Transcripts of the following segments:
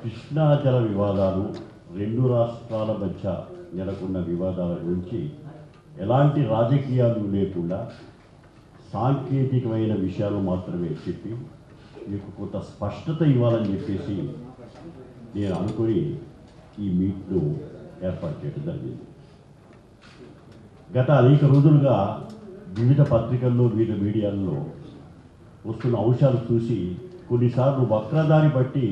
కృష్ణా జల వివాదాలు, రెండు రాష్ట్రాల మధ్య నెలకొన్న వివాదాల గురించి ఎలాంటి రాజకీయాలు లేకుండా సాంకేతికమైన విషయాలు మాత్రమే చెప్పి మీకు కొంత స్పష్టత ఇవ్వాలని చెప్పేసి నేను అనుకుని ఈ మీట్ను ఏర్పాటు చేయడం జరిగింది. గత అనేక రోజులుగా వివిధ పత్రికల్లో, వివిధ మీడియాల్లో వస్తున్న అంశాలు చూసి కొన్నిసార్లు వక్రదారి బట్టి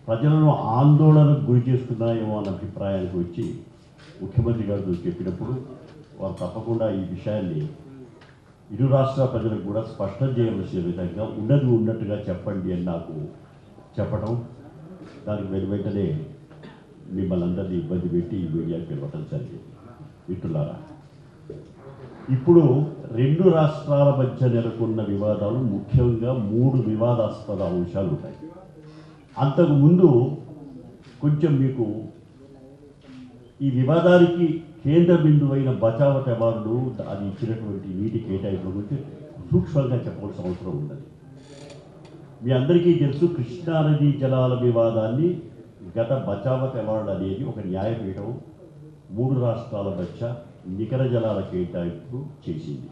ప్రజలను ఆందోళనకు గురి చేస్తున్నాయేమో అన్న అభిప్రాయానికి వచ్చి ముఖ్యమంత్రి గారు చెప్పినప్పుడు వారు తప్పకుండా ఈ విషయాన్ని ఇరు రాష్ట్రాల ప్రజలకు కూడా స్పష్టం చేయవలసిన విధంగా ఉన్నది ఉన్నట్టుగా చెప్పండి అని నాకు చెప్పడం, దానికి వెంటనే మిమ్మల్ని అందరినీ ఇబ్బంది పెట్టి ఈ మీడియాకి ఇవ్వటం జరిగింది. మిత్రులారా, ఇప్పుడు రెండు రాష్ట్రాల మధ్య నెలకొన్న వివాదాలు ముఖ్యంగా 3 వివాదాస్పద అంశాలు ఉన్నాయి. అంతకుముందు కొంచెం మీకు ఈ వివాదానికి కేంద్ర బిందువైన బచావత్ అవార్డు, అది ఇచ్చినటువంటి నీటి కేటాయింపుల గురించి సూక్ష్మంగా చెప్పవలసిన అవసరం ఉన్నది. మీ అందరికీ తెలుసు, కృష్ణానదీ జలాల వివాదాన్ని గత బచావత్ అవార్డు అనేది ఒక న్యాయపీఠం 3 రాష్ట్రాల మధ్య నికర జలాల కేటాయింపు చేసింది.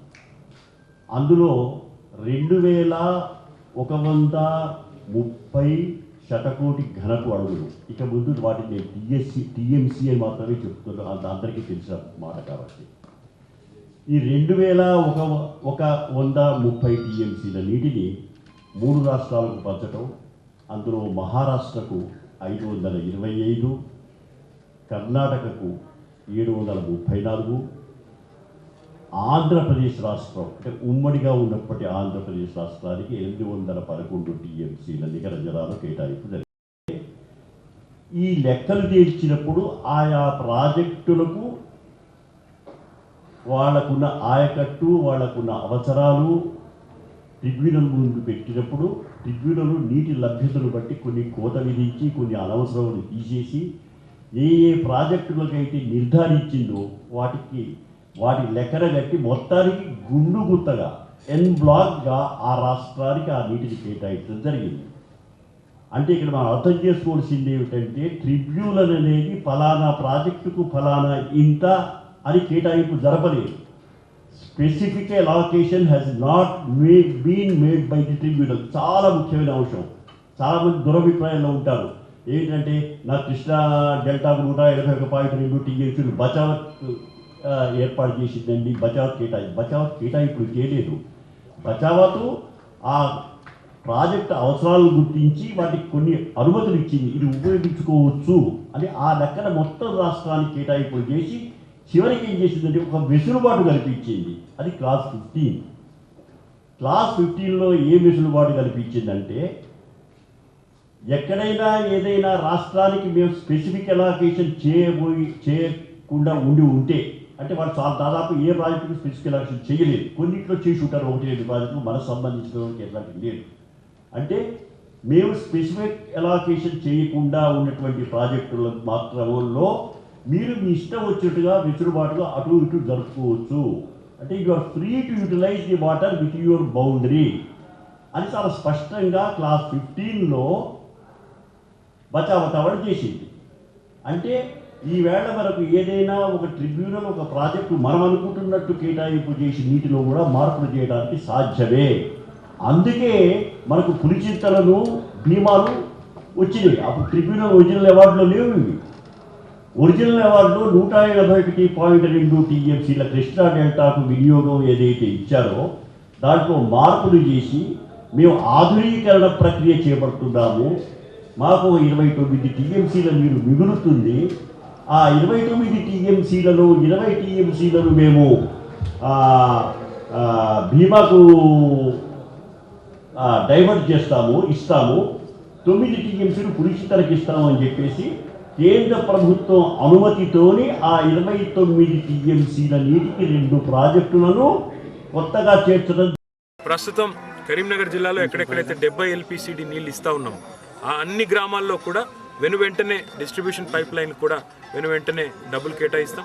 అందులో 2130 శతకోటి ఘనపు అడుగులు, ఇక ముందు వాటిని టీఎంసీ అని మాత్రమే చెప్తున్నారు, అందరికీ తెలిసిన మాట కాబట్టి, ఈ 2130 టీఎంసీల నీటిని 3 రాష్ట్రాలకు పంచడం, అందులో మహారాష్ట్రకు 525, కర్ణాటకకు 734, ఆంధ్రప్రదేశ్ రాష్ట్రం అంటే ఉమ్మడిగా ఉన్నప్పటి ఆంధ్రప్రదేశ్ రాష్ట్రానికి 811 టీఎంసీల నికర జలాలు కేటాయింపు జరిగింది. ఈ లెక్కలు తేల్చినప్పుడు ఆయా ప్రాజెక్టులకు వాళ్లకున్న ఆయకట్టు, వాళ్లకున్న అవసరాలు ట్రిబ్యునల్ ముందు పెట్టినప్పుడు ట్రిబ్యునల్ నీటి లభ్యతను బట్టి కొన్ని కోత విధించి కొన్ని అనవసరాలు తీసేసి ఏ ప్రాజెక్టులకైతే నిర్ధారించిందో వాటి లెక్కన కట్టి మొత్తానికి గుండు గుత్తగా ఎన్ బ్లాక్గా ఆ రాష్ట్రానికి ఆ నీటిని కేటాయించడం జరిగింది. అంటే ఇక్కడ మనం అర్థం చేసుకోవాల్సింది ఏమిటంటే, ట్రిబ్యునల్ అనేది ఫలానా ప్రాజెక్టుకు ఫలానా ఇంత అని కేటాయింపు జరపలేదు. Specific allocation has not been made by the tribunal. చాలా ముఖ్యమైన అంశం. చాలామంది దురభిప్రాయంలో ఉంటారు, ఏంటంటే నా కృష్ణా డెల్టాకు 181.2 టీఎంసీలు బచావత్ ఏర్పాటు చేసిందండి, బచావత్ కేటాయింపులు చేయలేదు. బచావత్ ఆ ప్రాజెక్టు అవసరాలను గుర్తించి వాటికి కొన్ని అనుమతులు ఇచ్చింది, ఇది ఉపయోగించుకోవచ్చు అని ఆ లెక్కన మొత్తం రాష్ట్రానికి కేటాయింపులు చేసి చివరికి ఏం చేసిందంటే ఒక వెసులుబాటు కల్పించింది. అది క్లాస్ 15. క్లాస్ 15లో ఏ వెసులుబాటు కల్పించిందంటే, ఎక్కడైనా ఏదైనా రాష్ట్రానికి మేము స్పెసిఫిక్ అలాకేషన్ చేయకుండా ఉంటే, అంటే వాళ్ళు దాదాపు ఏ ప్రాజెక్టుకు స్పెసిఫిక్ అలాకేషన్ చేయలేదు, కొన్నింటిలో చేసి ఉంటారు, 1-2 ప్రాజెక్టులు మనకు సంబంధించిన ఎట్లాంటివి లేదు. అంటే మేము స్పెసిఫిక్ అలాకేషన్ చేయకుండా ఉన్నటువంటి ప్రాజెక్టుల మాత్రంలో మీరు మీ ఇష్టం వచ్చినట్టుగా వెసులుబాటుగా అటు ఇటు జరుపుకోవచ్చు, అంటే you are free to utilize the water with your boundary అని చాలా స్పష్టంగా క్లాస్ 15లో బచావత్ అవార్డు చేసింది. అంటే ఈవేళ వరకు ఏదైనా ఒక ట్రిబ్యునల్ ఒక ప్రాజెక్టు మనం అనుకుంటున్నట్టు కేటాయింపు చేసి నీటిలో కూడా మార్పులు చేయడానికి సాధ్యమే. అందుకే మనకు పులిచింతలను భీమాలు వచ్చినాయి. అప్పుడు ట్రిబ్యునల్ ఒరిజినల్ అవార్డులో లేవు. ఇవి ఒరిజినల్ అవార్డులో 181.2 టీఎంసీల కృష్ణా డెల్టాకు వినియోగం ఏదైతే ఇచ్చారో దాంట్లో మార్పులు చేసి మేము ఆధునీకరణ ప్రక్రియ చేపడుతున్నాము, మాకు 29 టీఎంసీల నీరు మిగులుతుంది, ఆ 29 టీఎంసీలలో 20 టీఎంసీలను మేము భీమాకు డైవర్ట్ ఇస్తాము, 9 టీఎంసీలు పులిచింతలకు ఇస్తాము అని చెప్పేసి కేంద్ర ప్రభుత్వం అనుమతితోని ఆ 29 టీఎంసీల నీటికి 2 ప్రాజెక్టులను కొత్తగా చేర్చడం. ప్రస్తుతం కరీంనగర్ జిల్లాలో ఎక్కడెక్కడైతే 70 ఎల్పిసిడి నీళ్ళు ఇస్తా ఉన్నాం, ఆ అన్ని గ్రామాల్లో కూడా వెంటనే డిస్ట్రిబ్యూషన్ పైప్ లైన్ కూడా వెంటనే డబ్బులు కేటాయిస్తాం.